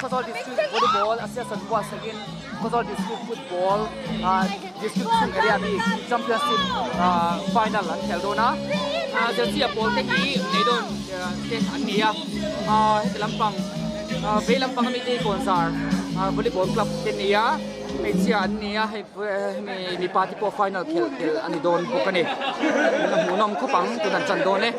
Kozol District Volleyball Association was again Kozol District Football District Area B Championship Final an Keldona Jersey Apol te hi neidon te ania lampang ve lampang mi te konsar volleyball club te nia media ania mi party po final khel ani don pokani hunom khopang tunan chandon le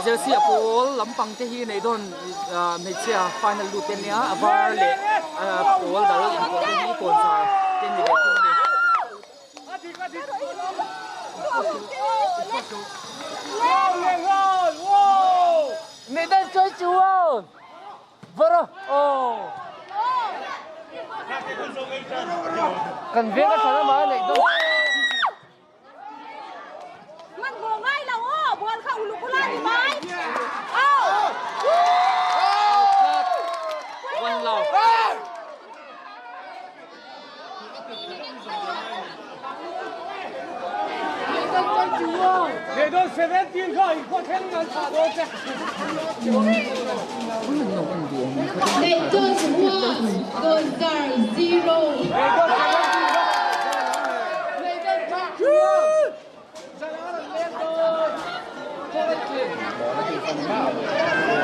Jersey Apol lampang te hi nei don media final lu ten nia avar le pol dal ko hi konsar ten ni ko ni nei dan choi chuan vara kan ve ka sana ma nei don They don't 17 guys, what can you do? They don't want those are 0.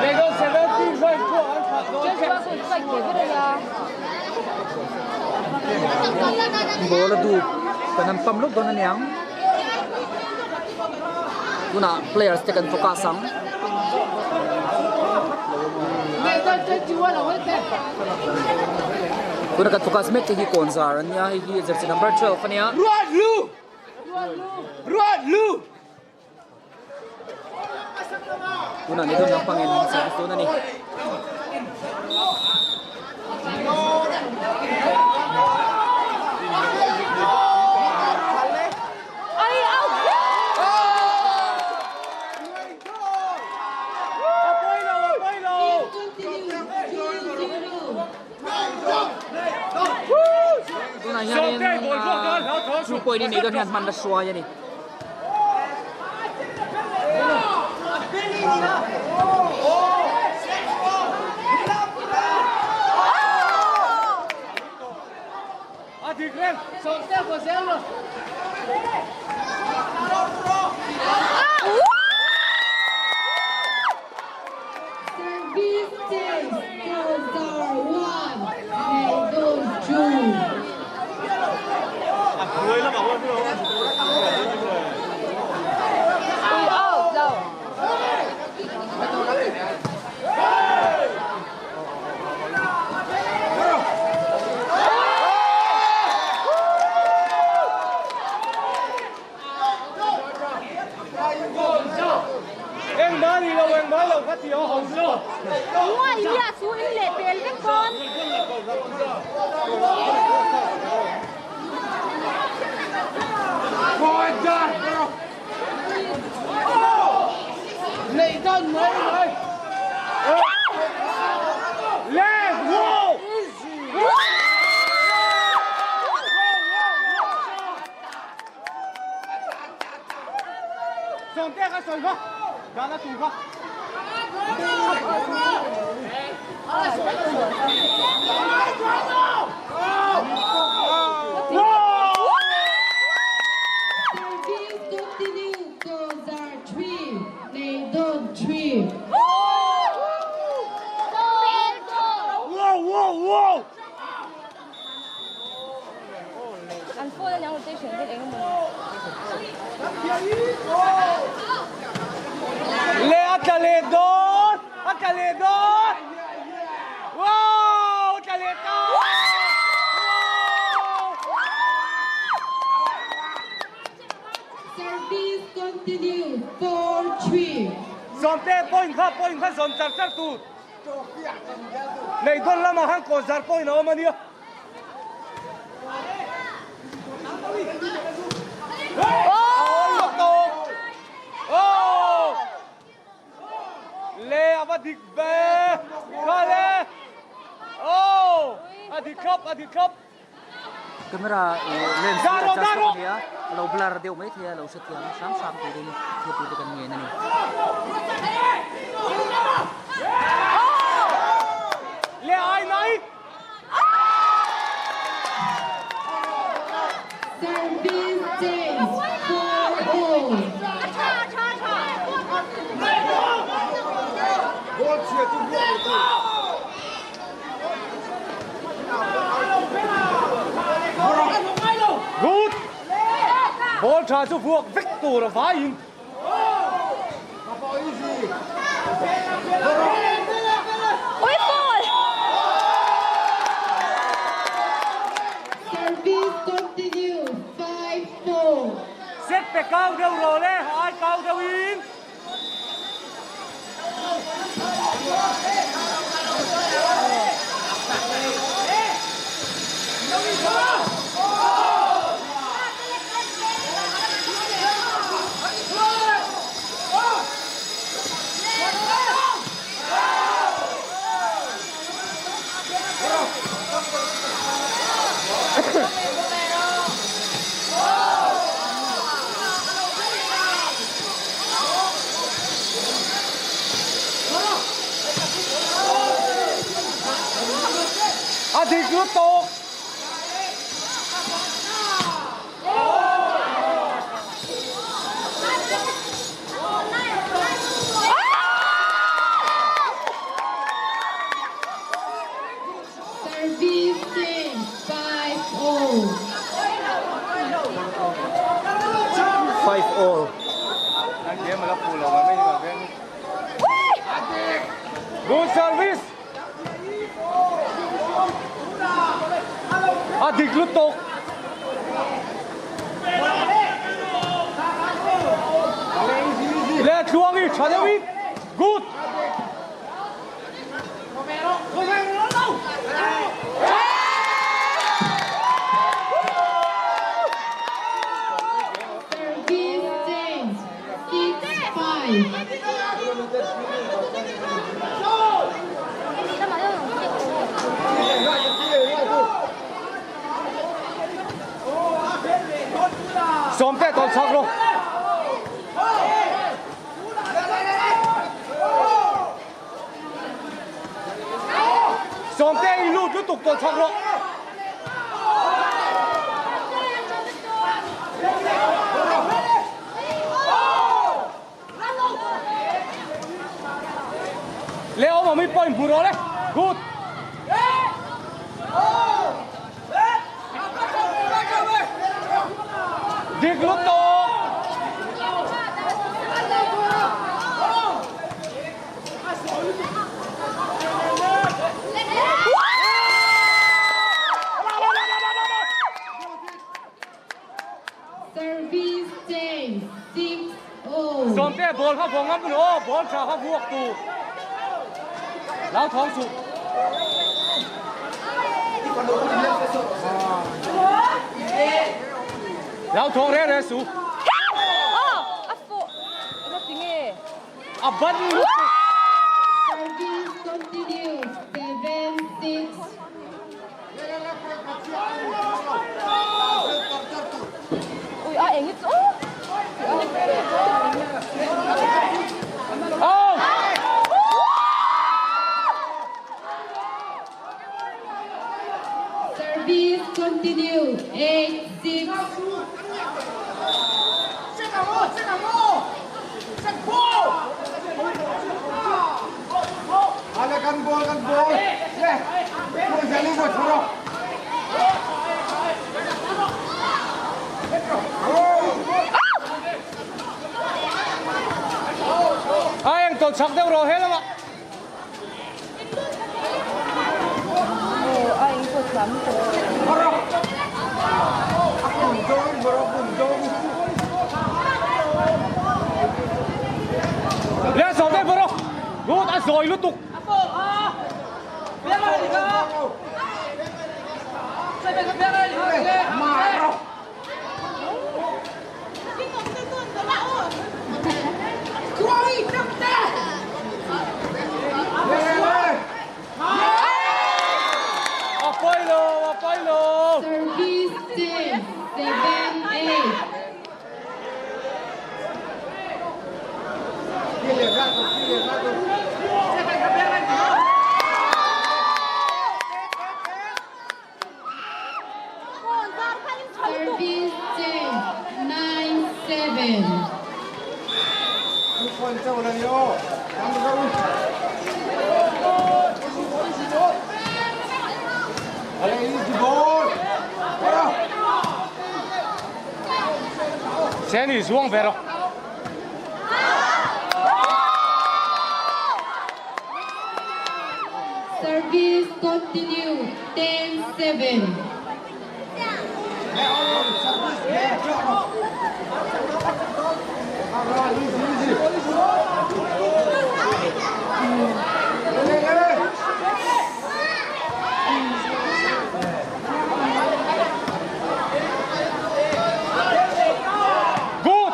They don't 17 guys, bola du kanam pamluk don aniang tuna players tekan focus sang tuna kan focus met hi konzar ania hi jersey number 12 ania Rodlu tuna ni don nampangin sa tuna ni Supoi ni don han man da swa ya ni Adigren, sorte fazendo. Service test, Kozar 1. They don't choose. Dọn tê point khác dọn chặt chặt tụ. Này con lắm mà hang còn giặt point nào mà đi. Le avadik be. Kale. Adik cup. Camera lens Daro, adjust daro. dia lo blur deu mai thia lo setiam sam tu ni thia tu kan nge nani Le ai nai. Service change 4-0. Good. Ball trả cho Phước Victor phá in. Ôi ball. Service continue 5-4. Set pe cao đâu rồi đấy, ai cao đâu in. Adik lu tok. Service change 5-0. 5-all Anh kia mà lắp phù là mấy người bên. Good service. Adik lu tok. Le chuang đi, trả theo ít. Good. Service change 6-5. Xóm tê toàn sọc rồi. Xóm tê lưu tiếp tục toàn sọc rồi. Leo mà mới point vừa đó đấy. Good. Dick lúc to. Service change 6-0. Xóm tê ball khá vòng ngắm nữa. Ball trả khá vuộc tù. Lão thong sụp. Lão thong rẽ rẽ sụp. Apo. Ano tingin? À bắn lúc tù. Service continue 7-6. Uy, engit. Oh! Service continue 8-6. Ada kan gol. Ya. Gol jadi gol suruh. Ai anh tổ chức đâu rồi hết lắm ạ. Ay, ikot lang. Let's go. rồi lúc tục Apollo Service 10, 7-8. Service 10, 9-7. Sen đi xuống về rồi. Service continue, 10-7. Good.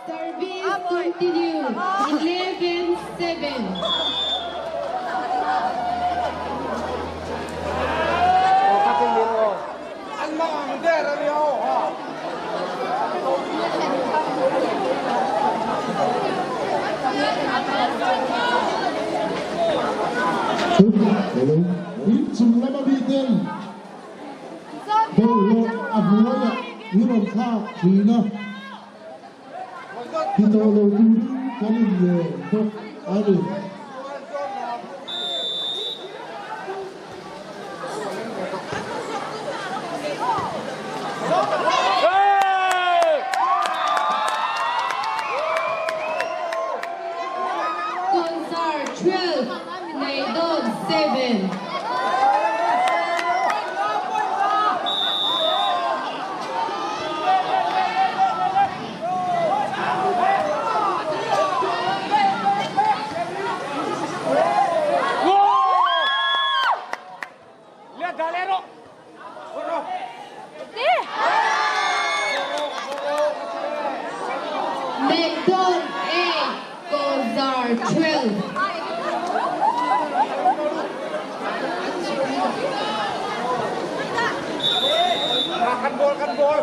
Service continue, 11-7. Anh mong mình để ra đi ô. Reaching number beaten. Ball Abuaya, Niron Ka, Trina. Pitolo Duri, Kalim, Dok, Ali. Gonzar 12, Naidon 7. Lihat Galero. Naidon 8, Gonzar 12. Kan bol.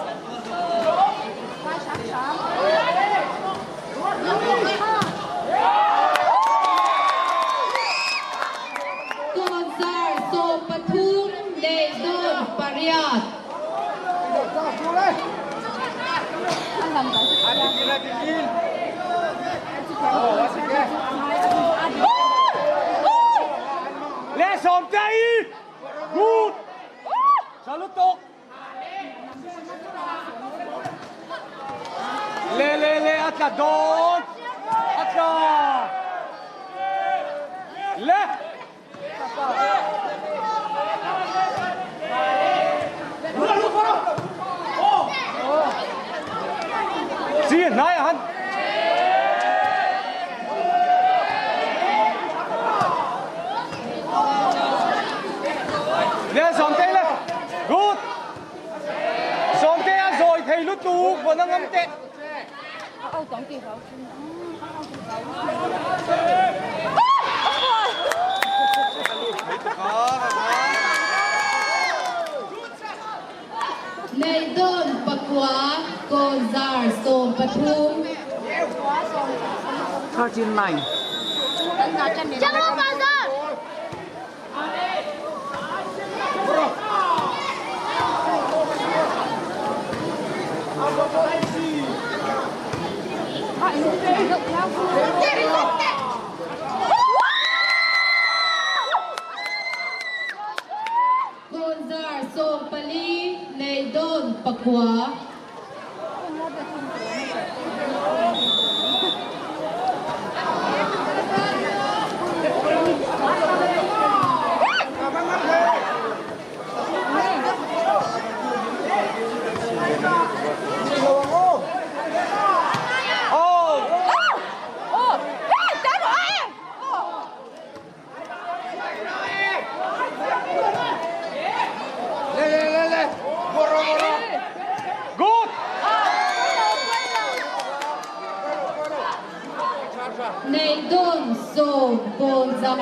Gonzar Sopatum, Naidon Pariat. Le som tay. Good. Salutok. Le atla don. Atla. Le. Sige, nej, han. Le som tay le. Good. Som tay rồi thầy lút tu của nó ngâm tệ. Naidon Pakwa, Gonzar Sopatum. 13-9. Gonzar Sopali, Naidon Pakwa.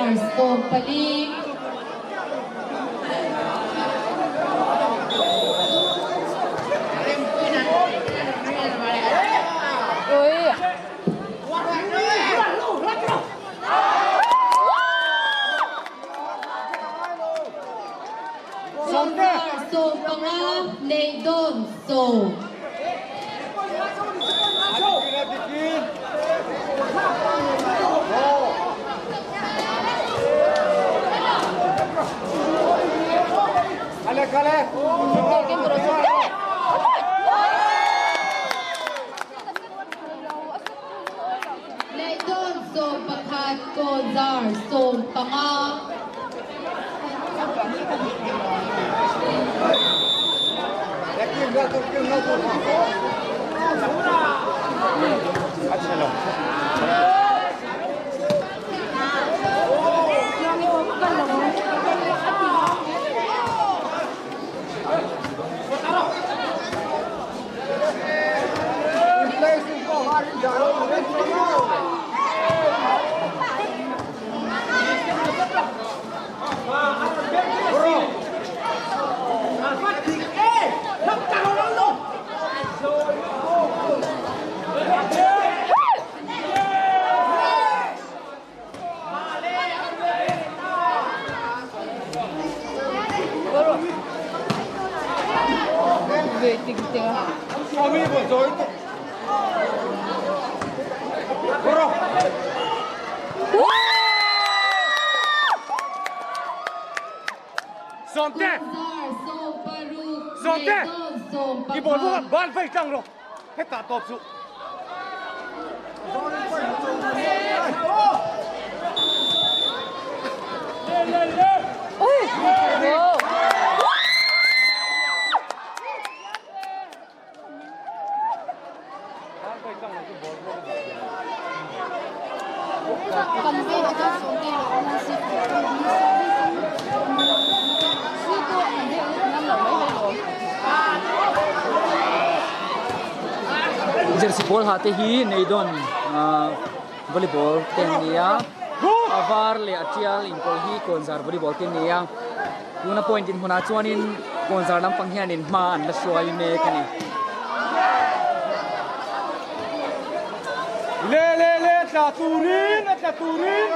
Gonzales, Sompalik. Uy. Gonzales, Sompangam, Neidon, So. Game terus. Neidon, Sompakat, Gonzales, Sompangam. Tingting. Kami bocor itu. Bro. Sonte. Gonzales, Somparu, Sonte. Neidon, Sompakat. Ibu bukan ban fai tang lo. Heta top su. Uy. Wow. jersey ball hate hi Neidon volleyball ten nia avar le atial in pol hi konzar volleyball ten nia tuna point in huna chuanin konzar lam panghian in ma an la suai me kani Le Taturin.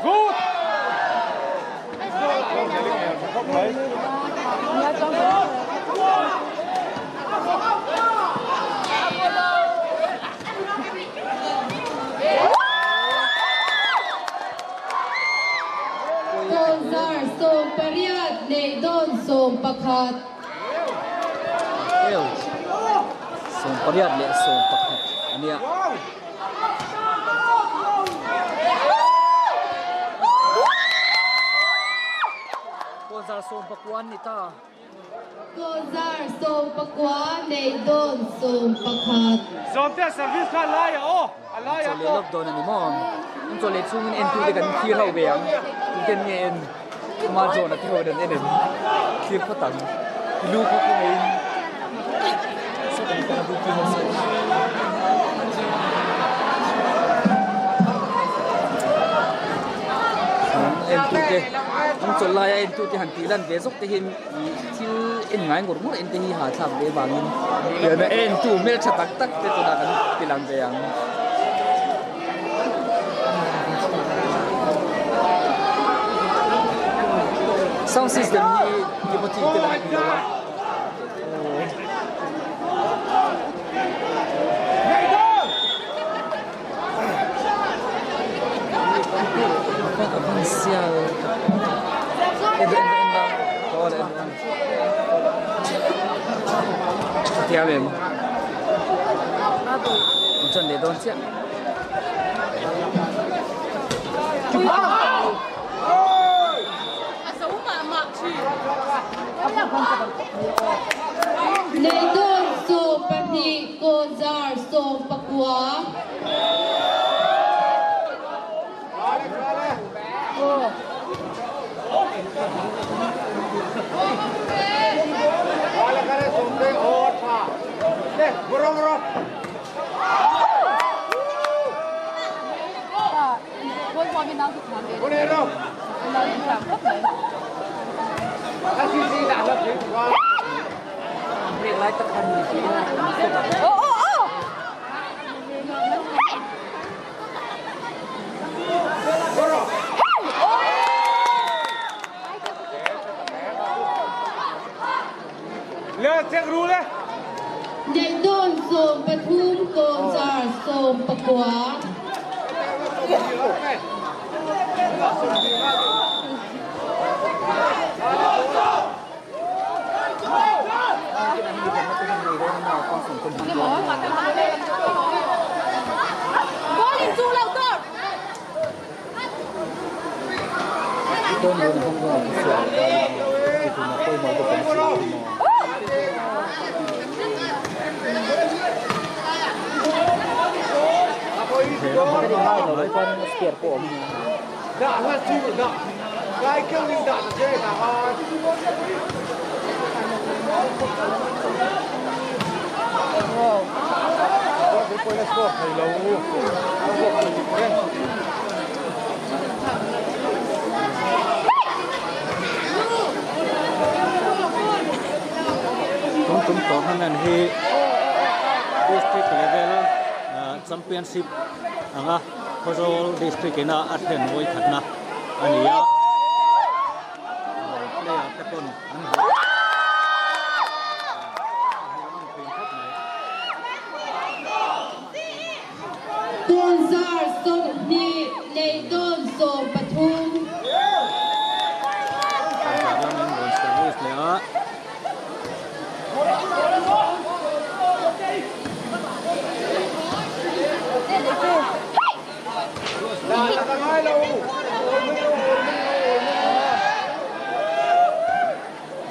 Good. Gonzales, Sompariat, Neidon, Sompakat. el som pariat le som pakhat ania konzar som pakwan nita Gonzales, Sompakwa, Neidon, Sompakat. Sonte service ka laya oh. Alaya so le to. lok don ani mo un so le chung in tu de kan khir ho beang ten nge en ma jo na thro den en khir phatang lu ko ko ngai so kan ka bu ki ho so en tu te un so la ya en tu te han ti lan ve zok te hin thil en ngai ngor ngor en te hi ha thang ve bangin ya na en tu mel chatak tak te to da kan pilang beang sound system hi mo ti te la ni wa Sial. Enda. Kau ada. Tiap lem. Macam ni don siap. Neidon, Sompani, Gonzales, Sompakwa. Wala kare sonte or pa. Le, bro. Boy, kami na sa kami. Bonero. ตะคันนี่สิ โอ้โอ้โอ้ เลือกเช็ครู้เลย ในโดนโสมปทุมโกจาร์โสมประกวา นี่บอกว่าบอลลิงจูแล้วก็ ต้นเดือนของเราเสียที่คุณมาคุยมาตัวเป็นสีเดี๋ยวมันจะได้เราเลยก็เสียผม ด่าว่าสู้ด่าไล่เครื่องลิงด่าเจ๊ด่าว่าไปคุยแล้วก็ให้เราพวกมันเล่น ของจุ่มต่อขนาดที่ district level championship อ่ะพอโซ district น่ะอัดเห็นไว้ถัดนะอันนี้อ่ะเลี้ยตะก้นอันนี้โกจาร์โสมนีในโดนโสมปทุม การจัดแล้วมันโดน service เลยอ่ะ ด่าทำไมเรา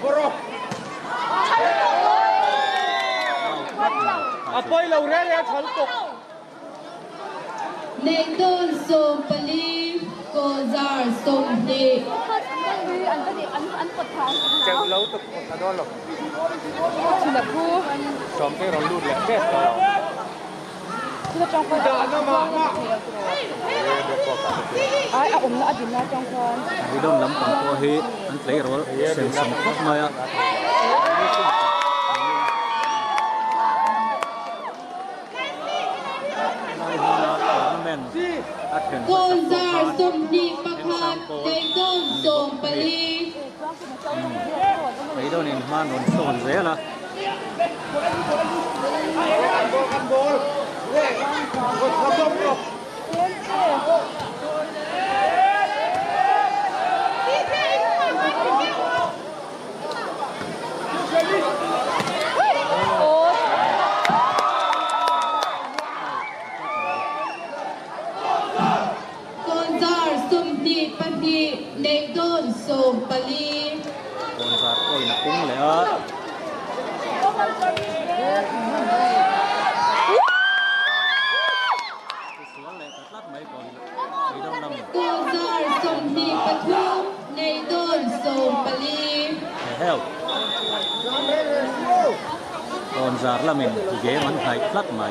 บรอกอ่ะไปเราเรียกฉันตก ในโดนโสมปลีโกจาร์โสมนี เจ็บแล้วตกกระโดดหรอก ชิลพู จอมที่เราลูดแหละเจ๊ ชิลจองคอน ด่าหน้ามา ไอ้อมละอดินละจองคอน we don't ลำปังตัวฮีอันเตะรอเส้นสัมผัสมาอ่ะ โกจาร์โสมนีประคาในโดนโสมปลี ไปโดนอินมาโดนโซนเสียละ กันโบลเล่กดขับรถ โอ้ โกจาร์โสมนีปลีในโดนโสมปลี โดนสาดโอ้ยนักกุ้งเลยอ่ะสวนเลยตัดลัดไม่ก่อนไปโดนลำ โกจาร์โสมนีปทุมในโดนโสมปลี เฮลโดนสาดละมินเก๋มันไทยพลัดใหม่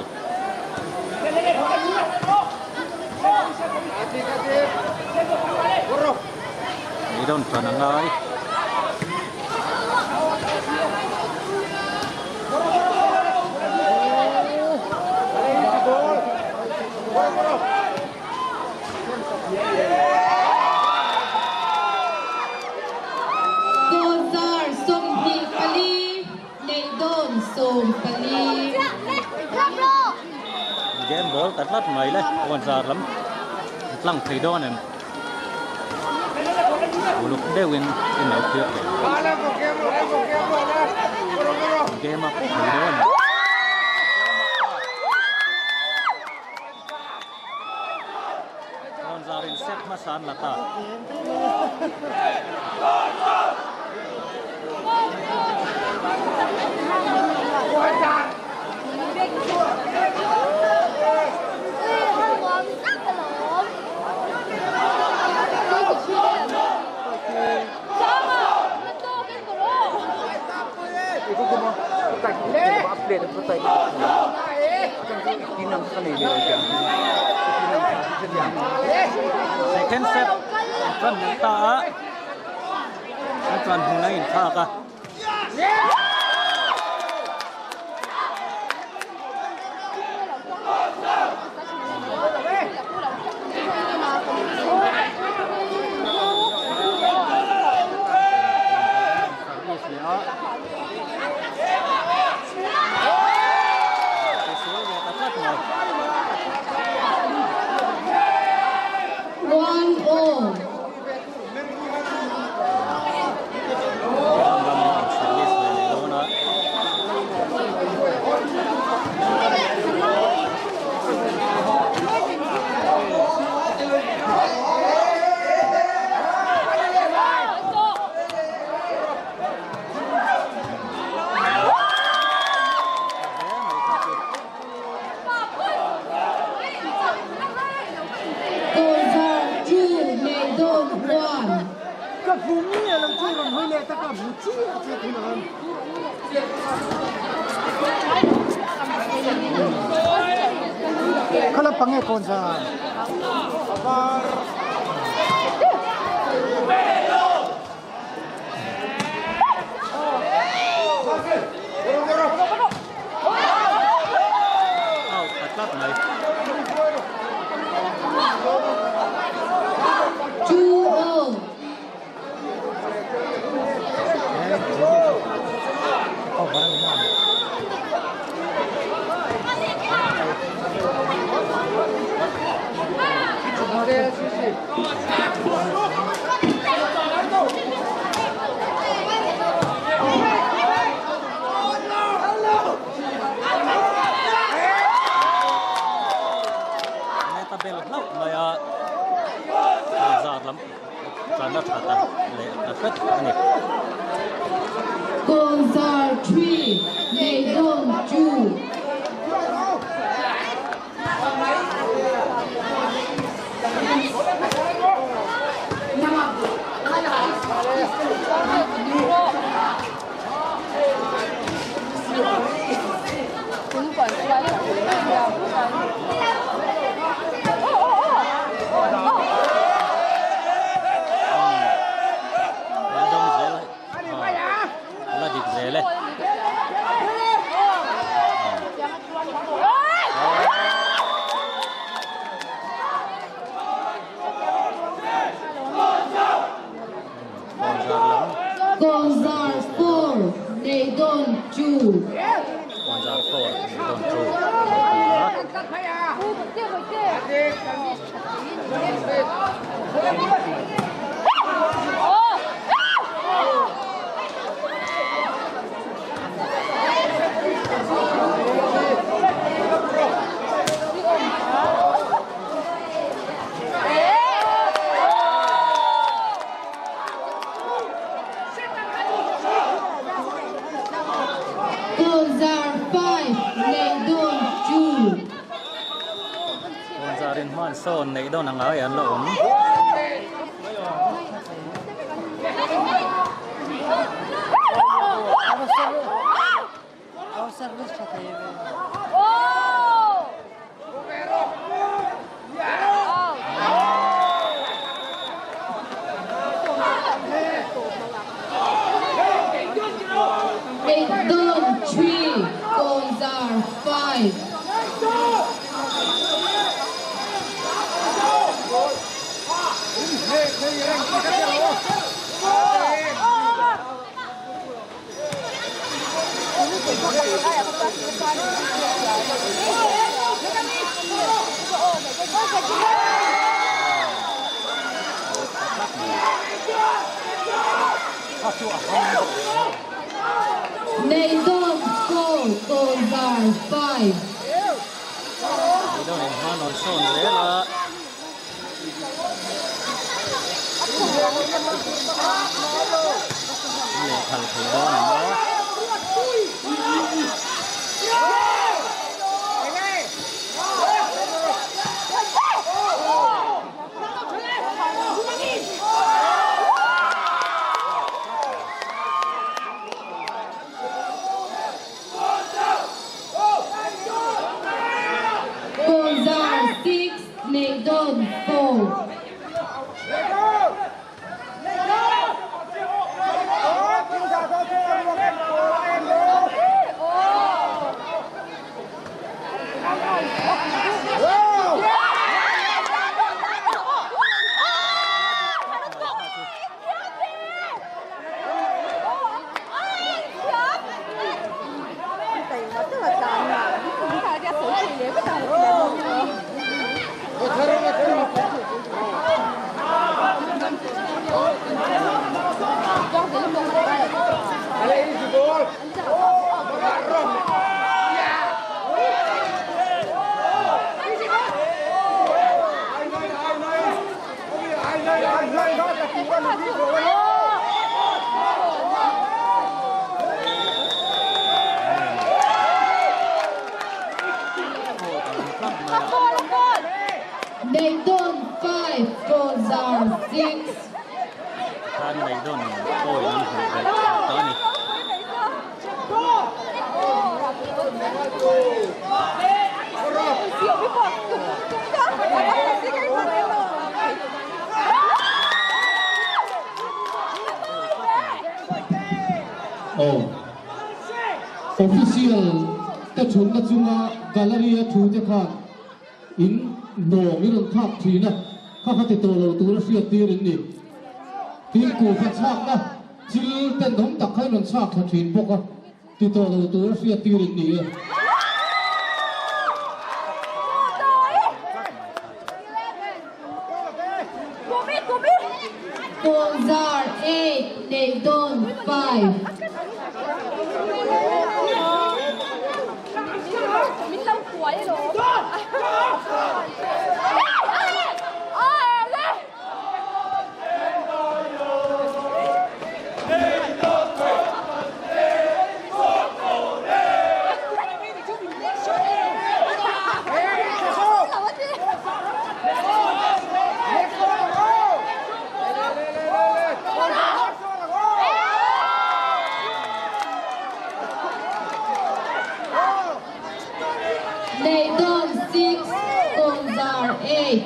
ไม่โดนพนังไง โกจาร์โสมนีปลีในโดนโสมปลี เกมบอลตัดลัดใหม่เลยโดนสาดล้ำลังไทยโดนเนี่ยลูกเดวินเป็นเหนือเพียบเลย มาแล้วก็เกมแล้วก็เกมแล้วนะ เกมมาปุ๊บไทยโดนซารินเซตมาสานละตา itu cuma tak kita update itu tak tinang sekali dia aja second set ฟันตาฟันหูในท่ากะ Kalau panggil konsa. Out attack này. 2-0. Này tabel lâu mà giạt lắm. Cho nó thật lệ rất này. Gonzar 3, Nedon 2. Là dịch dễ lên. Gonzar 4, Nedon 2. Còn ra phổi đồn chủ. Gonzar 5, Nedon 2. Còn ra đến hoan son này đâu nắng áo ăn lộn. Nedon 3, Gonzar 5. Nedon 4, Gonzar 5. Này đâu này hoan non son dễ là. Lệ thằng thầy đó này đó. Gonzar 6, Nedon 4. Go! official ta chun na chunga gallery thu te khan in no mi ron thap thina kha kha te to lo tu ra sia tir ni tin ku pha chak na chil ten dom tak khai ron chak tha thin boka ti to lo tu ra sia tir ni Kozar 8, Naydon 5. Mình lâu cuối rồi. Naydon 6, Kozar 8.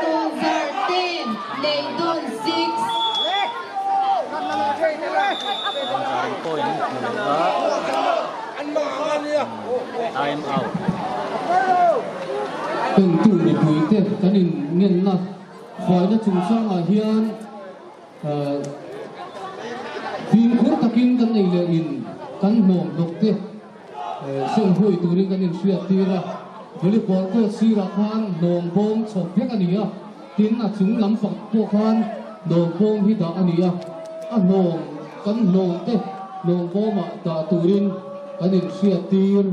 Kozar 10, Naydon 6. Point time out. từng tu ni pui te kanin ngen na khoi na chung sang a hian tin khur takin kan nei le in kan nom dok te sen hoi turin kanin suya tira volleyball ko sira khan nom bom chok pek ania tin na chung lam pak po khan nom bom hi da ania a nom kan nom te nom bom a ta turin kanin suya tir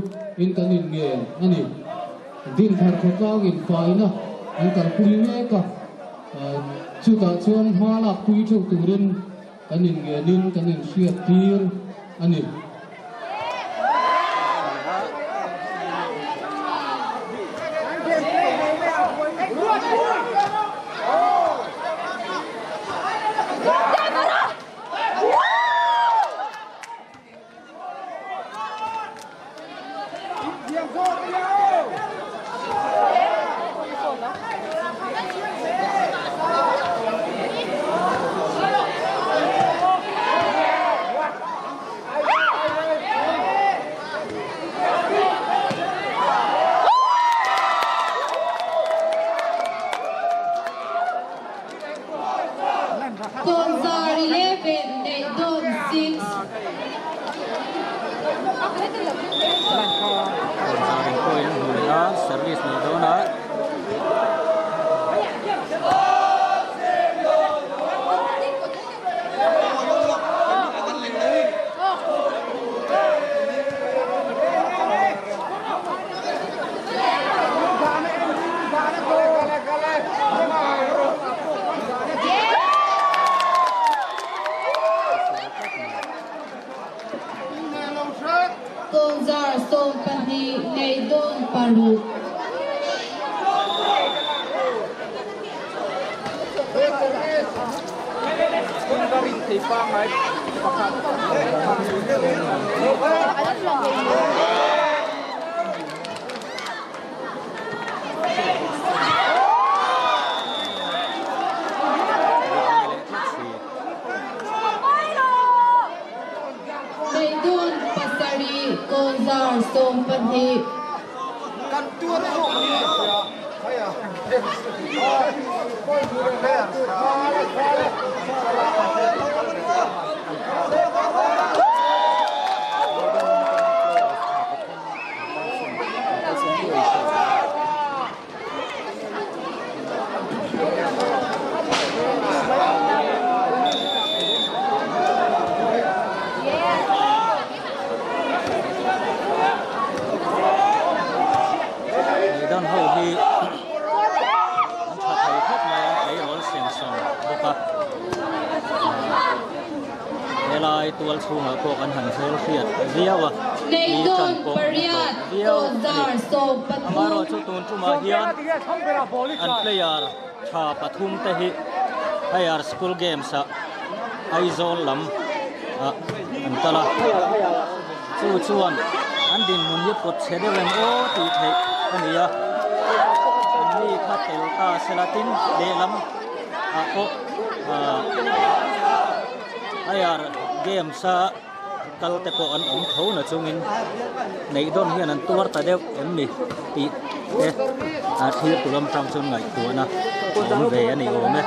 in kanin nge ani din thar kho ka in fai na an kal pui me ka chu ta chuan hala pui chu turin kanin nge nin kanin suya tir ani Kozar 11, Naydon 6. Starting point Hulna, service Naydona. Kozar Sompani, Naydon Paruk. thì ba ngày Naydon Pasari, Kozar Sompani. tual chunga ko kan han sel khiat riawa Nei don pariat kozar so amaro pathum chu tun chuma hian an player tha pathum te hi higher school games a aizol lam an tala chu chuan an din mun ye pot chedelen o ti thei ania an ni kha tel ta selatin de lam a ko higher games a kal te ko an tho na chungin nei don hian an tuar ta deuh emmi ti te a thir tulam tang chun ngai tu na om ve ani ome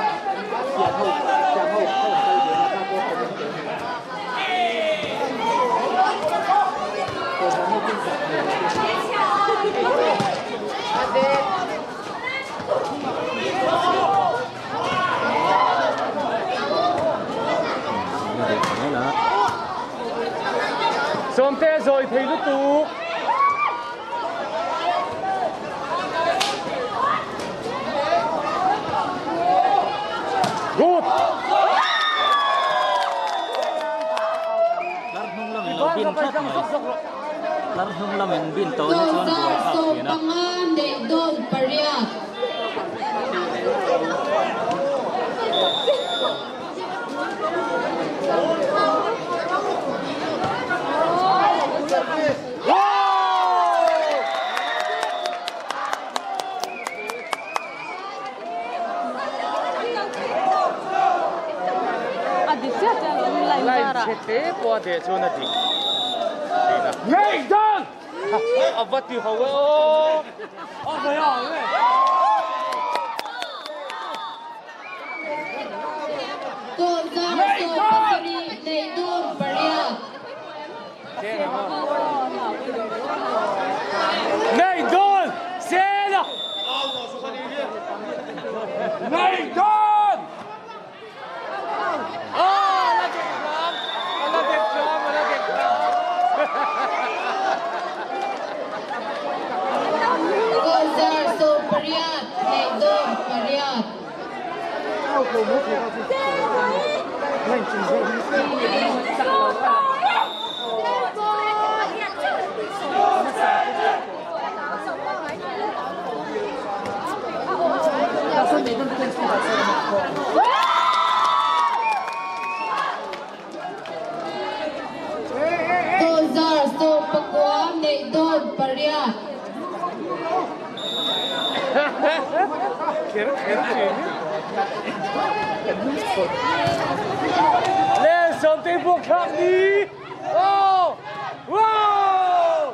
Xóm te rồi thì lúc tụ Good. Larhung lam lo bin khat mai larhung lam en bin to ni chuan kozar boi so kha na panga nei don pariat Aditya jangan lain Lại cara. chết tế qua để cho nó đi Ngay đơn vật thì hầu ô phải hầu kozar so patri nei don pariat Ngay đơn xe nào Ngay đơn là đẹp lắm là đẹp lắm là đẹp lắm kozar so pariat nei don pariat kozar so pakwa nei don pariat lên sớm tới buộc thẳng đi wow wow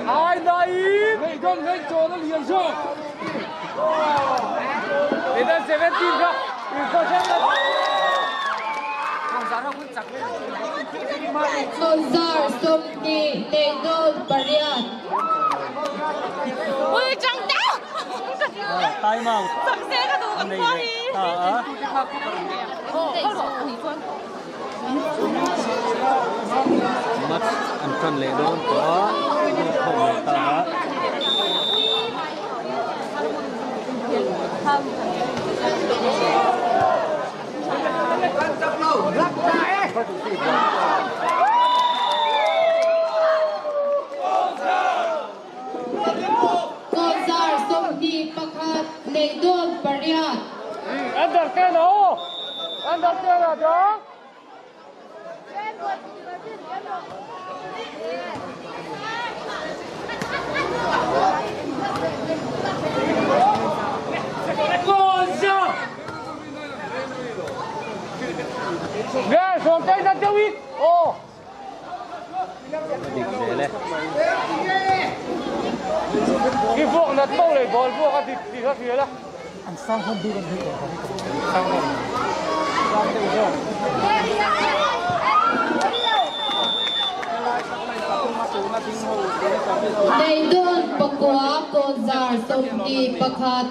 ai đây gậy con gậy cho nó liền rồi để ta sẽ biết tin không thì có chắc là kozar so ni nei don pariat Ui, chẳng đéo. time out Sắp xe cái đồ an cầm nei qua le đi. ta a mat an kan le don to ni khom ta kozar so ni pakhat nei don pariat ăn đặt cái nó ăn đặt cái là đó Cosa? Nghe xuống tay ra tiêu ít. Ồ. dik de le Cái vuông nó tâu lại bò vuông cái thì khác phía đó. nei don pakwa kozar so ni pakhat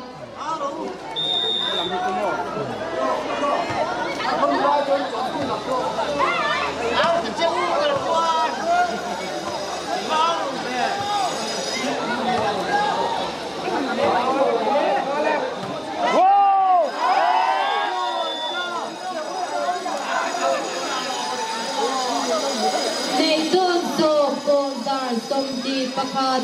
Wow! Somdi Pakhat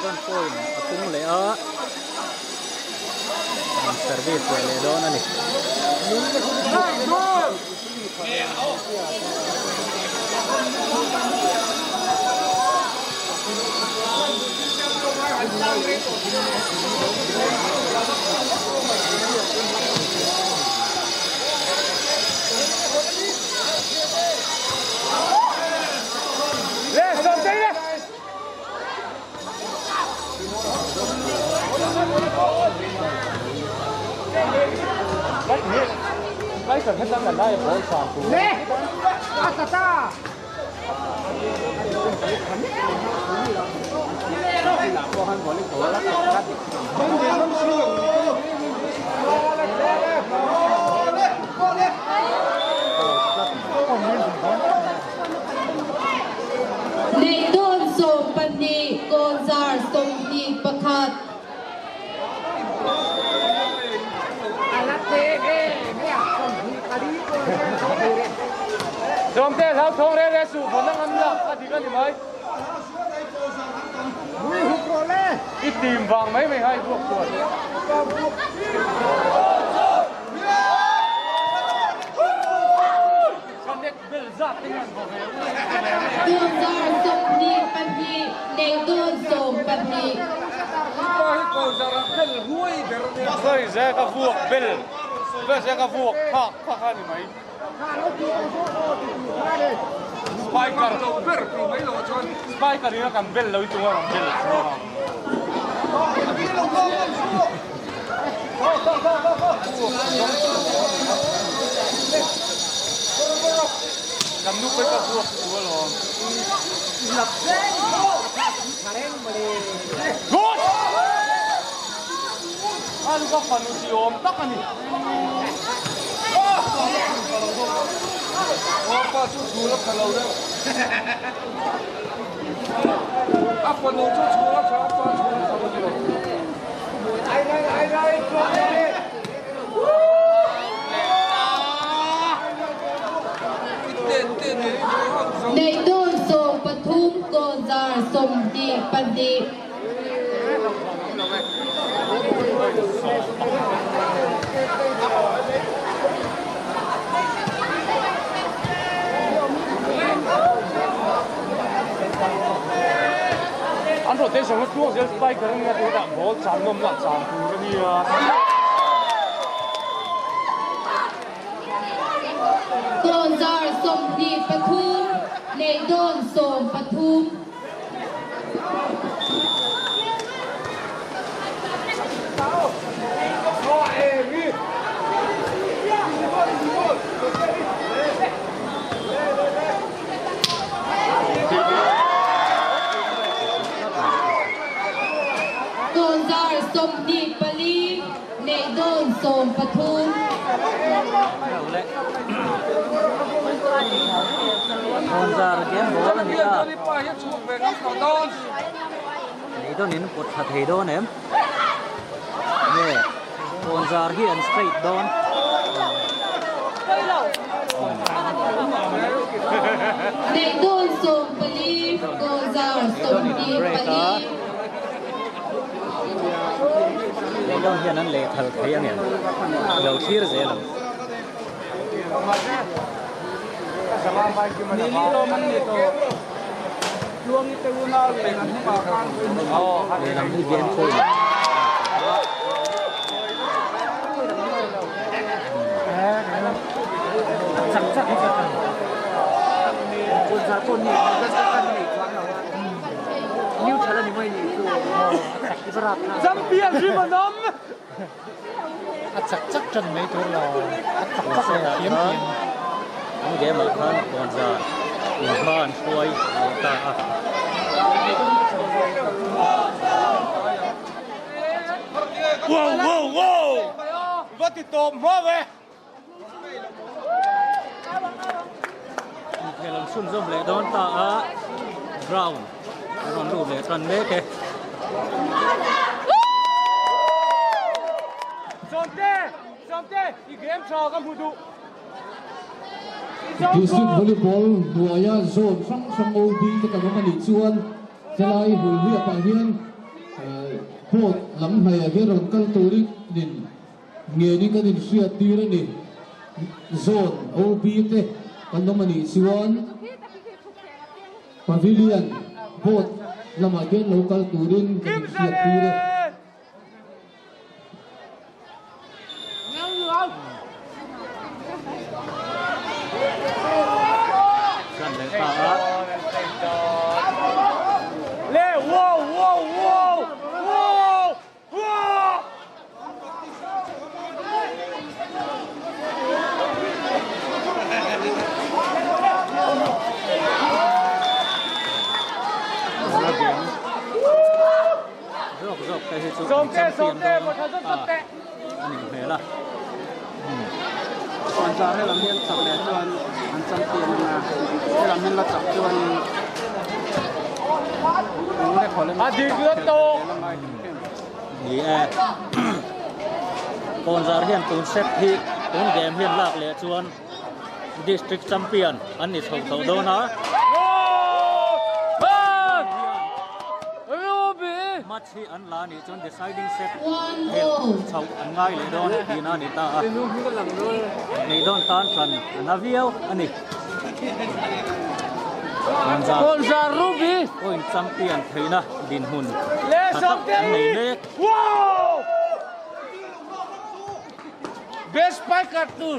Don point apung le a service le don ani Lấy cần hết tâm là đây bỏ sàn tủ. Nè, Asata. Nei Don Sompani Gonzar Somdi Pakhat Dòng tê tháo thông rê sủ phần năng âm nhạc các thì cái gì mấy? Ít tìm vàng mấy hay buộc chuột. Gonzar Somdi Pani Nei Don Sompani Rồi ra cái vuộc bel, rồi ra cái vuộc phạc cái gì mấy? Spiker ini kan bel lalu itu orang bel. Kan nu pergi ke buah dua loh. Good. Aduh kau panusi om tak kan ni? Apa cucu lah kalau dah. Apa nu cucu lah siapa cucu sama dia. Nei Don Som Pathum Gonzar Somdi Pani Anh rồi thế xong nó tua sẽ bay cái này thì đã bỏ chạm nôm lại chạm cái gì à? Gonzar Somdi Pathum Nei Don Som Pathum Gonzar Somdi Pali Nei Don Som Pathum Gonzar game ball ani ta nei don in put that he don em ne Gonzar hi an straight don Nei Don Som Pali Gonzar Somdi Pali nei don hian an le thal thei anian lo thir zelam le lam hi game khoi Champion gì mà nắm? Chắc chân mấy chỗ là chắc là kiếm tiền. Ang game al khan Gonzar in khan khoi ta Wow! Vất thì tôm hóa về. Kailan sun zom le don ta a ground còn đủ để tuần đấy kìa Somte, i game cho các phụ tụ. District volleyball nuaya zone sang OB te ka ma ni chuan chalai hul hi pa hian pot lam hai a ron kal turin din nge ni ka din sia tira ni zone OB te kan ma ni chuan pavilion pot lama gen local turin ka din sia tira Lê, wow, wow, wow, wow, wow. Rộp cái hệ Somte, một thằng rất tệ. anh nhìn thấy là còn ra hay làm hiên sập để cho anh trăm tiền mà hay làm hiên là sập cho anh cũngได้ขอเล่น đi cứ tô. nghĩ còn ra hiện tốn set thì tốn game hiện lạc lệ chuan district champion anh ấy thầu thầu đâu nó match hi an la ni chuan deciding set chau an ngai le don ni na ni ta ni don tan kan na viau ani Con ra Ruby. point champion theina din hun Lê Thật Somte. anh này nè Wow. Best spike cut tu.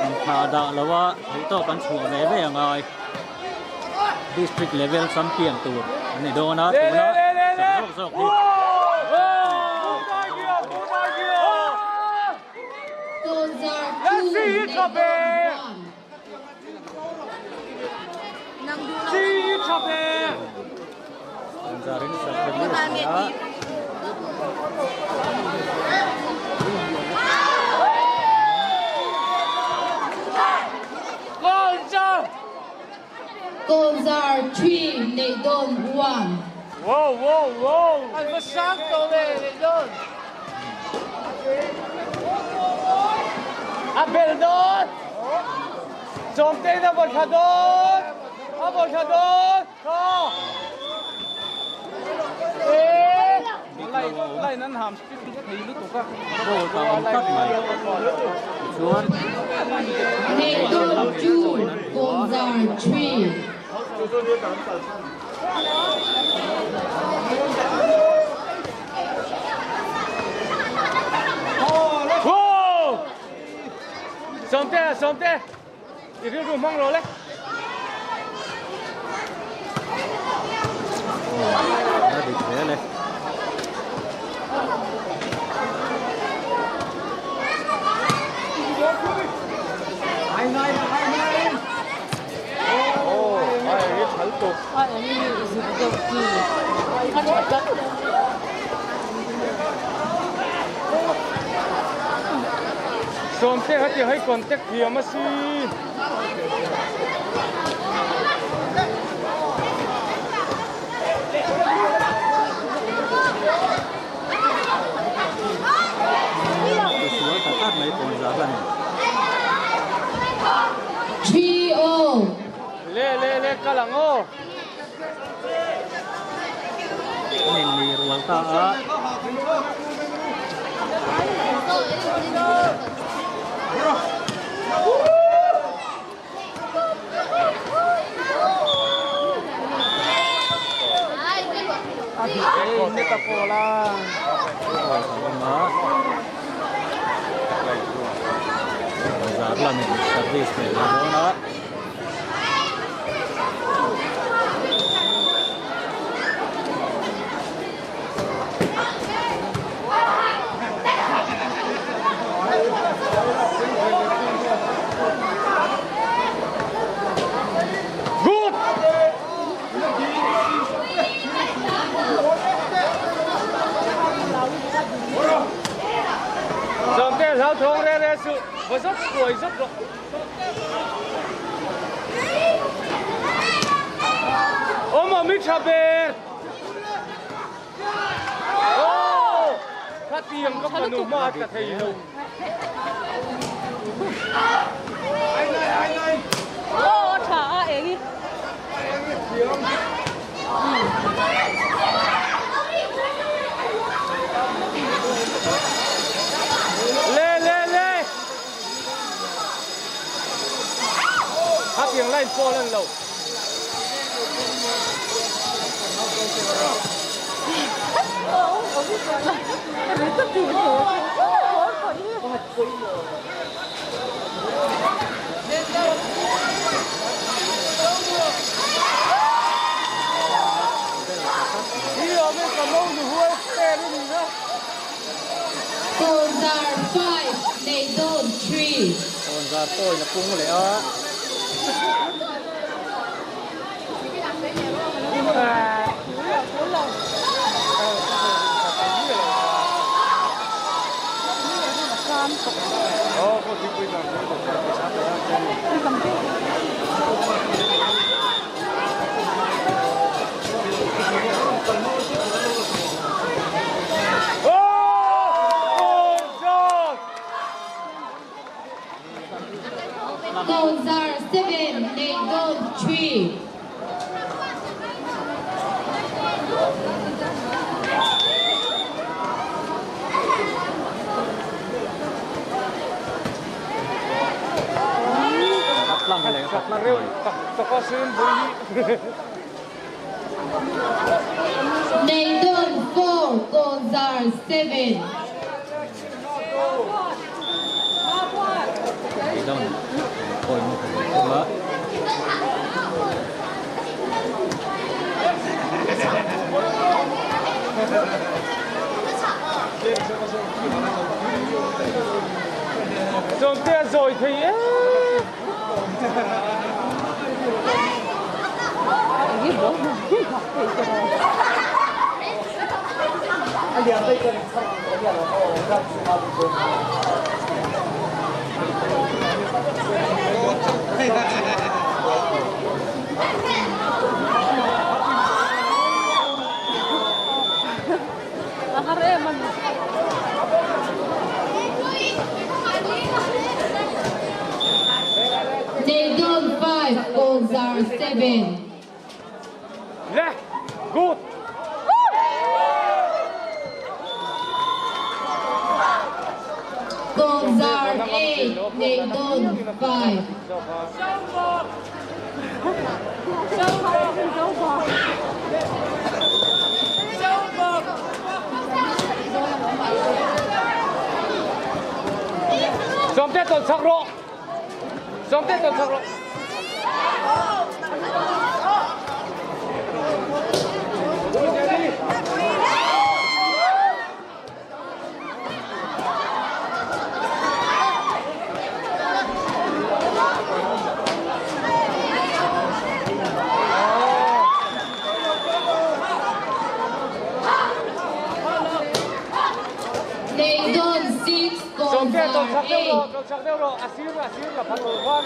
an tha da lawa hei to kan chu ve ve ngai district level champion tu ani do na tu na sok sok hi Kozar Let's 2, see it, Nedon Kobe. 1. See it, Chape. an za rin sa phe ya Kozar 3, Nedon 1. Wow, wow, wow. Anh có sáng tổ về để đơn. Beldon. Somte na Borjadon. Borjadon. Ko. Lại năn hàm thấy lúc tụ các. bo ta on tat mai chuan Nedon 2, Kozar 3. Wow. Somte. Đi cái đường mong rồi đấy. đã đi thế này Somte hati hai contact dia masih. suốt ta tát mấy con giá gần 3-0. Le kalango. nên đi ruang ta Ini tak pola. giá là mình service để nó đó Good. Somte giao thông re sự và rất tuổi rất rồi. Oma Michaber. Oh, Katiang ka panumat ka tayo. Ô, thả ấy đi. Le. Katiang line fall lang low. Kozar 5, Nedon 3. Còn ra tôi là cũng lại á. Kozar 7, Nedon 3. Cắt lăng này, cắt lăng Rêu, này. ta có xin bùi. Nedon 4, Kozar 7. Thì đâu thôi không nữa. Trong tia rồi thì Nakareman. Nedon 5, Kozar 7. Le, good. Kozar 8, Nedon 5. Trong tia tuần sắc rộ. Trong tia tuần sắc rộ. Nedon 6, Trong tia tuần sắc Kozar đeo 8. rộ, tuần sắc đeo rộ. Asir là phát đồ quan.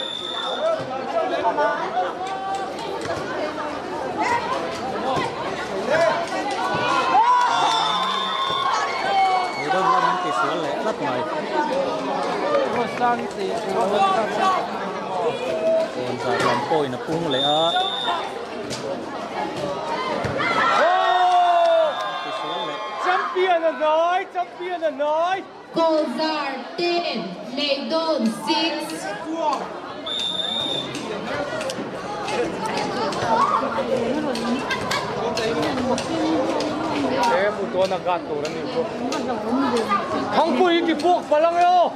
Thì đâu ra những cái sữa lẻ rất này. Còn ra làm tôi là cũng lại á. Cái sữa lẻ. Champion là nói. Kozar 10, Nedon 6. Thế phụ tuần là gạt tổ ra nhiều cô. Không có ý thì buộc vào lăng yêu.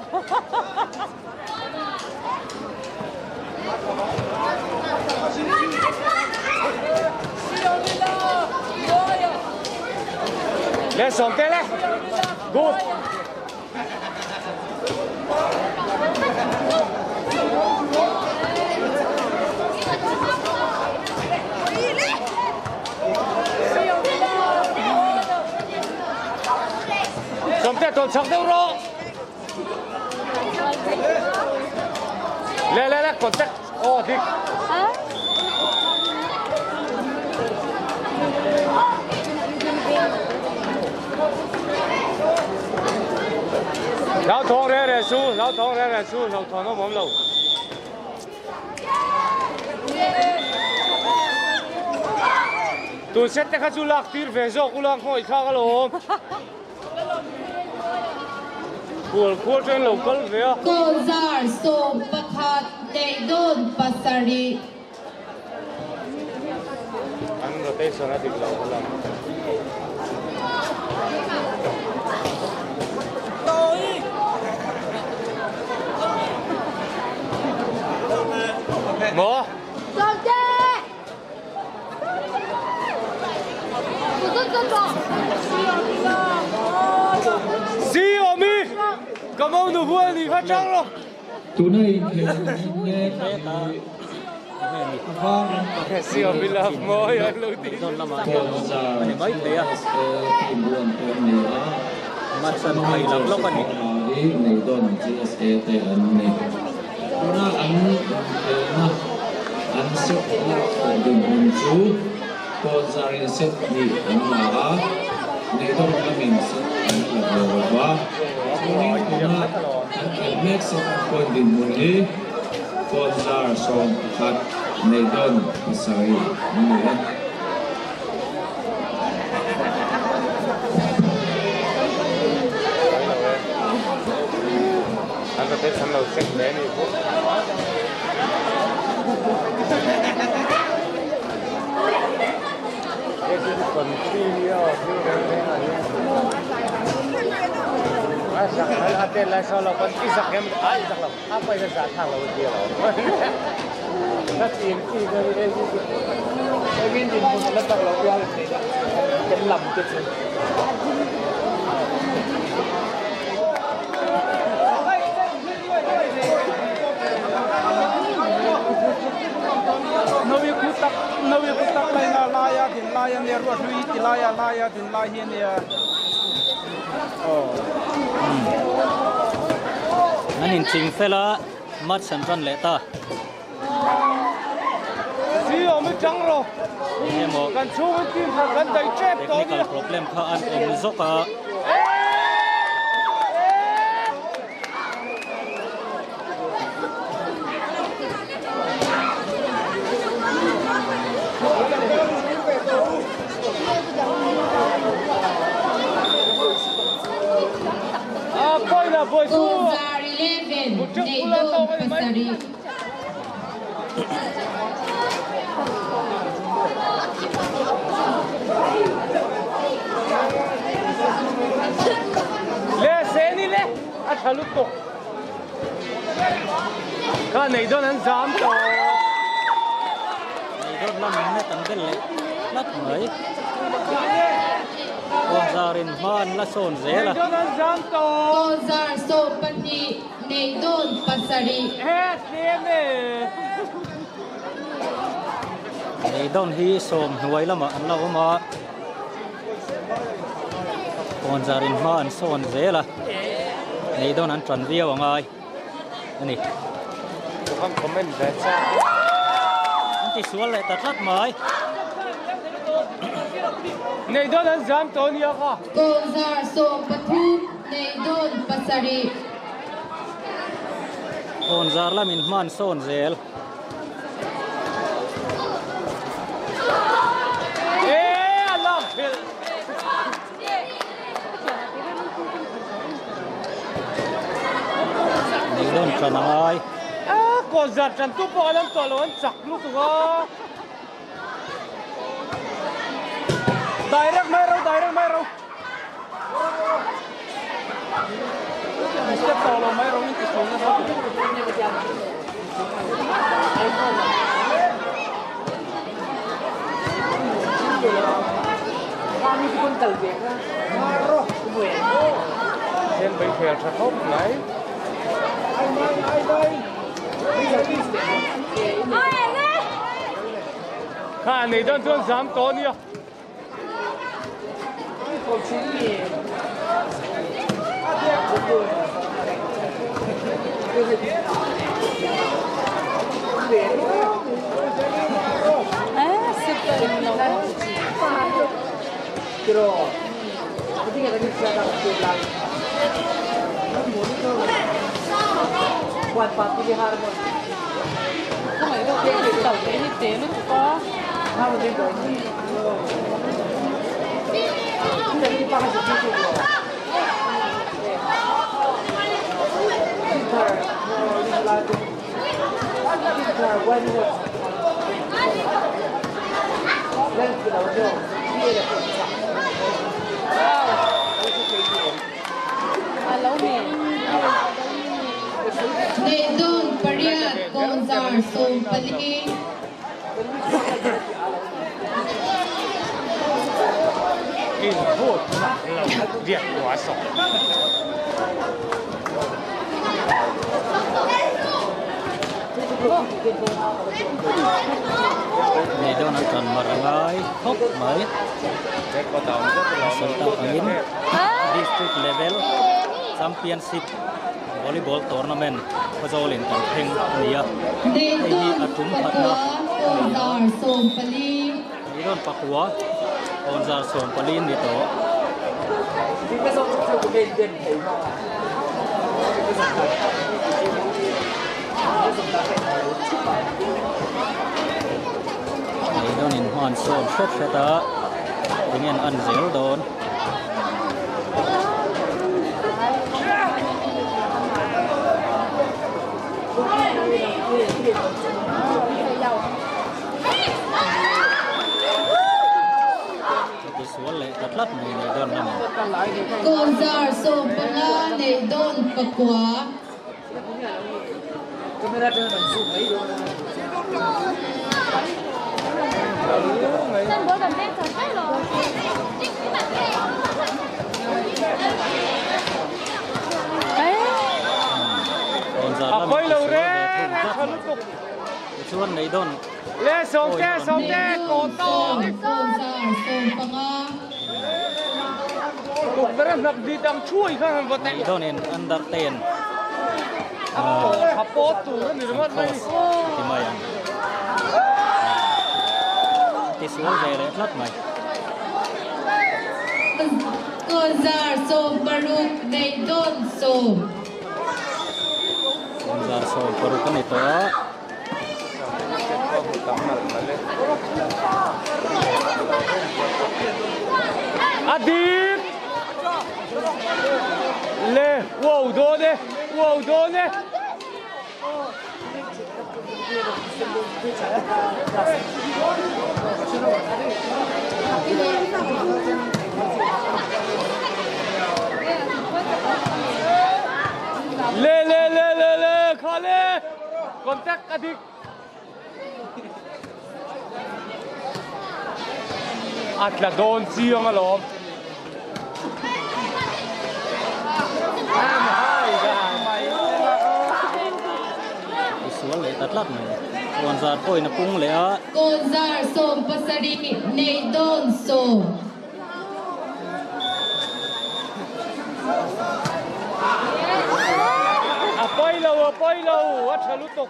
Lên sống tên lên. Good. Sống tên tuần sắc đâu rồi. Lên, contact. Oh, Dick. lão thong ra su lão thong ra su lão thong nó bấm lâu tôi sẽ tách su lạc tir về do cô lạc hỏi khác cái lồng Kual trên lầu col về à? Kozar so pakhat Neidon Pasari. Anh rotation đi lầu lắm. Mo. Xiaomi, cảm ơn đủ vui thì phát trăng rồi. Tối nay nghe Xiaomi là mới anh lưu tí. mấy thế à mặt sân mày lắm lúc anh này đòn GSA tại anh này nó anh sẽ đừng hôn chú có ra đi sẽ đi anh mà này đòn là mình sẽ anh là đồ quá nó anh make sẽ còn đừng hôn đi có ra xong phát này đòn sorry như Anh có thể sẵn lầu xích đến đi phút. Cái gì còn video Saya hati lah soal apa kisah yang ada lah apa yang saya tahu lah dia lah. Nanti ini ini pun letak lah dia jadi lampu tu. Nawi kutak laya din laya ni ruas lui ti laya din laya ni anh nhìn chính phải là mắt sân tròn lệ ta Xiaomi trắng rồi. em một Cần chú với tim thật gần đầy chép tối technical problem kha an om zok a Coi là vừa chú. Kozar 11 Neidon Pasari. Le xe đi le. À thằng lúc tổ. Cái này đó anh dám tổ. này đó là mình tận bên lệ lắc mấy Kozar in man la son dễ là Đó anh dám tổ. Kozar so Pani Neidon Pasari. Hết xem nè. này don hi som huai lama an lo ma Kozar in man son dễ là này don an tròn view ngai anh Không comment về sao. anh chỉ xuống lại tạt mấy Này đó anh dám tổ đi à? Kozar so Pathum Neidon Pasari. Kozar la min man son zel Allah. này don tròn ngai Còn giật trần tu bỏ lắm tổ lớn chặt lúc rồi. Direct mai rồi. step tolo mai ro ni ti so na Kami pun talbek na. Maro. Trên bệnh thuyền thật tốt này. Khả này đơn thương dám tốt nhỉ? Pero, ketika kami sedang pulang, quan party đi hai rồi. Không phải đâu cái đầu cái như thế nó cũng có. Hai bên rồi. Đây đi ba cái gì rồi. Lâu nè. Nedon Pariat Gonzar Sompali. In hốt là việc quá sọ. Này đâu nó cần một người khóc mới serta angin district level championship volleyball tournament pazolin kan theng ania Nedon Pakua Gonzar Sompali. idon pakua onzar sompalin dito Đi cái số của bên bên thấy mà. idon in hon son shot shata dengan anzel don sual le tatlat ni don nam Gonzar Sompala Nedon Pakua. Camera trên mình zoom mấy rồi. Sân bố gần đây thật hết rồi. onzar À quay lâu re, chuan chuan nei don le sống thế, còn to. Gonzar Sompanga. Cũng rất là đi đâm chui không vật này. nei don in under 10 Hấp bó tủ nó nữa mất đây. thì mày ăn thì sual về le lat mai Gonzar Somparuk Nedon Som. onzar so parukan ito Adit. Le, wow đô nè. Le, khá le. Contact Adit. Atla doon siyang alom. sual le tatlat mai onzar poi na pung le a Gonzar Sompasari Nedon Som. Apoy lâu, at halutok.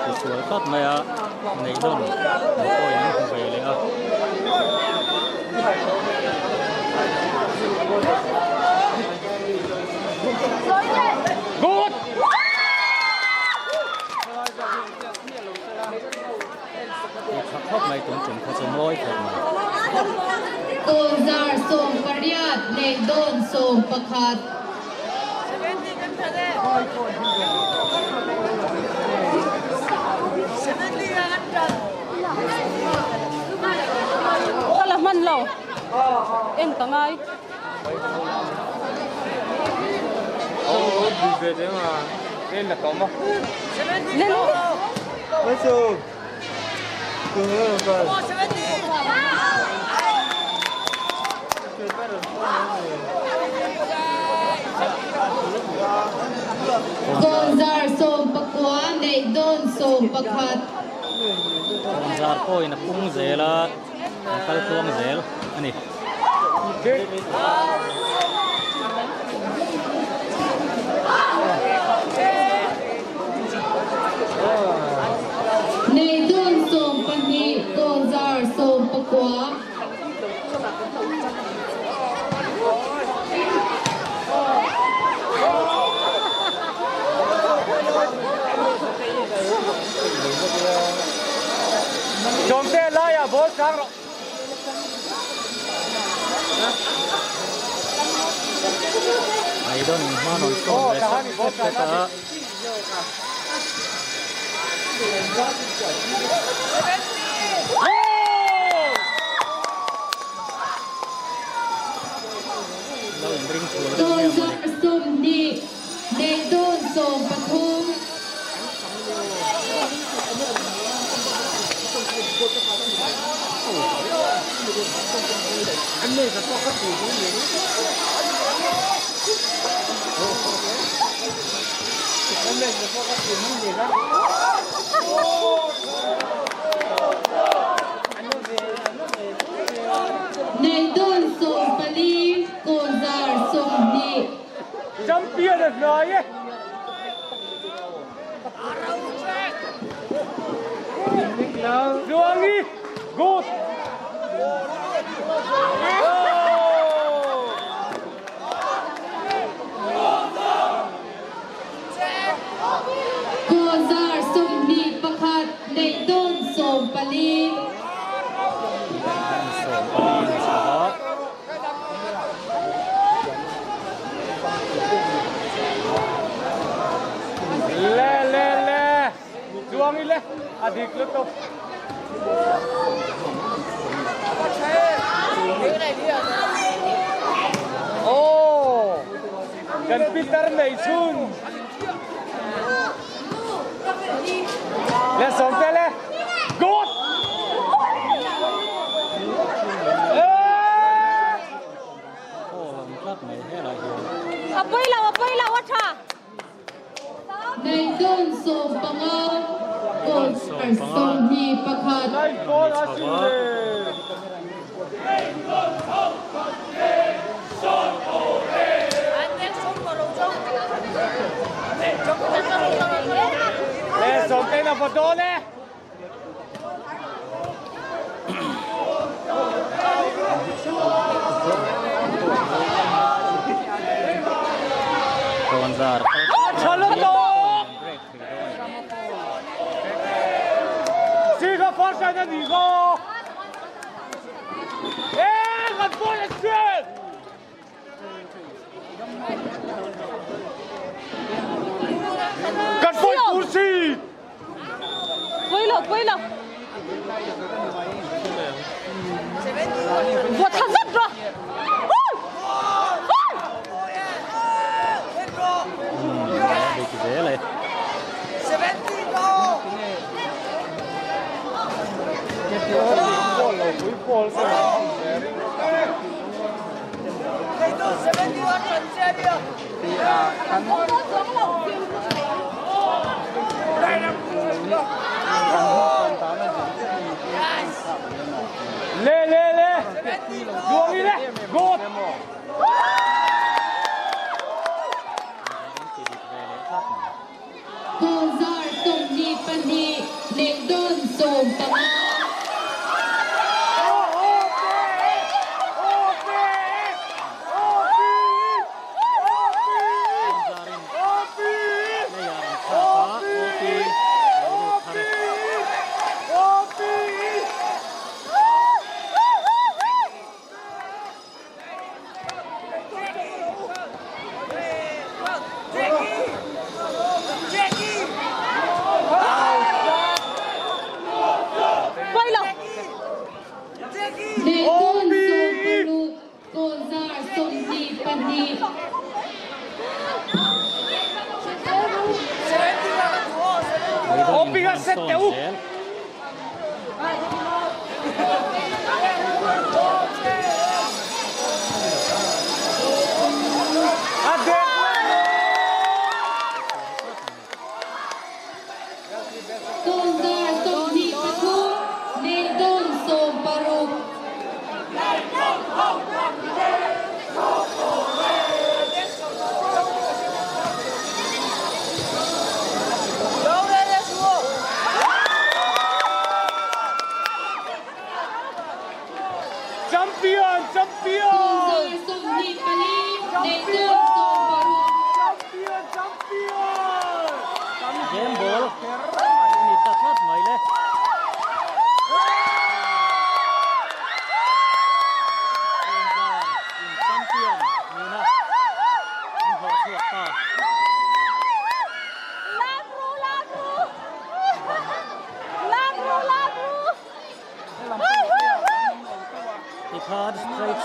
thì sual tat mai a nei don poi na ve le a Good. thì khóc mai tung chung kho so moi thật mà Gonzar Sompariat Nedon Sompakat. Có là mặn lâu. Em cả ngay. Đi về đấy mà. Đây là có mà. Lên luôn. Bây giờ. Gonzar Sompakua Nedon Sompakat. onzar poi na pung zela kal tuang zel ani Nedon Sompani Gonzar Sompakua. ball sang rồi. I don't man on so respect Tôn Sôm Đi Đề Tôn Sôm Bạch Thu Đề Tôn Sôm Bali Kozar Sôm Đi Champion of Noye. Duangi, good. Kozar Sôm Đi Pakhat Đề Tôn Sôm Bali Le. Duangi le. Adik lu tu. Oh, dan Peter Meisun. Le sompe le. Good. Apoy la wacha. Đề Tôn Sôm Panga Kozar Sôm Đi Pakhat Nice ball, Ashile. Le sompe na fotone. Kozar Chalo to. Siga forza de digo. Gan ball straight. Gan ball kursi. Quay lo. What has it bro? dễ lại Le. Duangi le. Good. Kozar Sôm Đi Pani Đề Tôn Sôm Panga Đề Tôn Sôm Palu Kozar Sôm Đi Pani Opiga sette upp. Kozar Sôm Đi Palu Đề Tôn Sôm Paru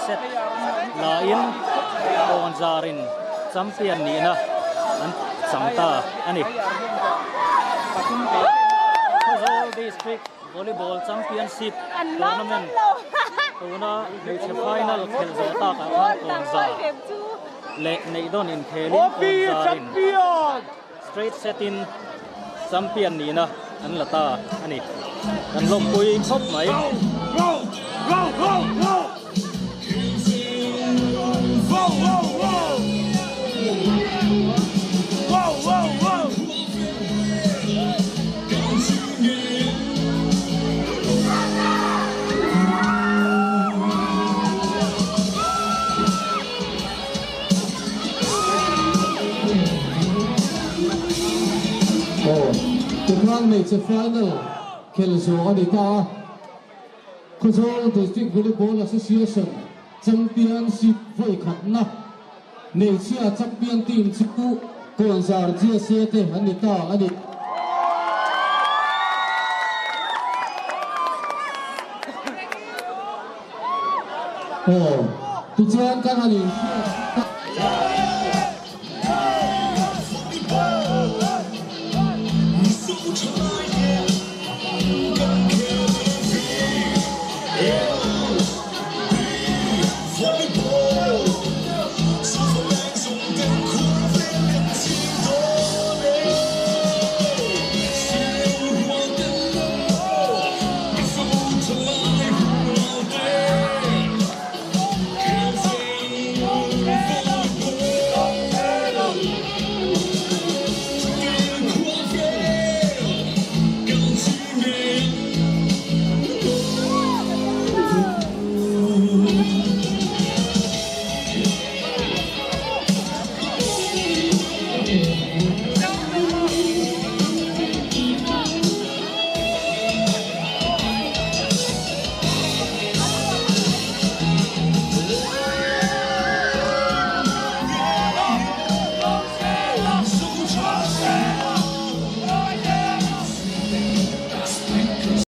set la in Konzarin champion ni na an samta ani Khozol District Volleyball Championship Tournament tuna the final khel zota ka Konza le nei don in khelin Konzarin straight set in champion ni na an lata ani an lom pui khop mai It's a final Kelso Adita Khozol District Volleyball Association Championship Voi Khatna Nesia Champion Team Chiku Konzar GST Anita Adi Oh, tujuan kan hanin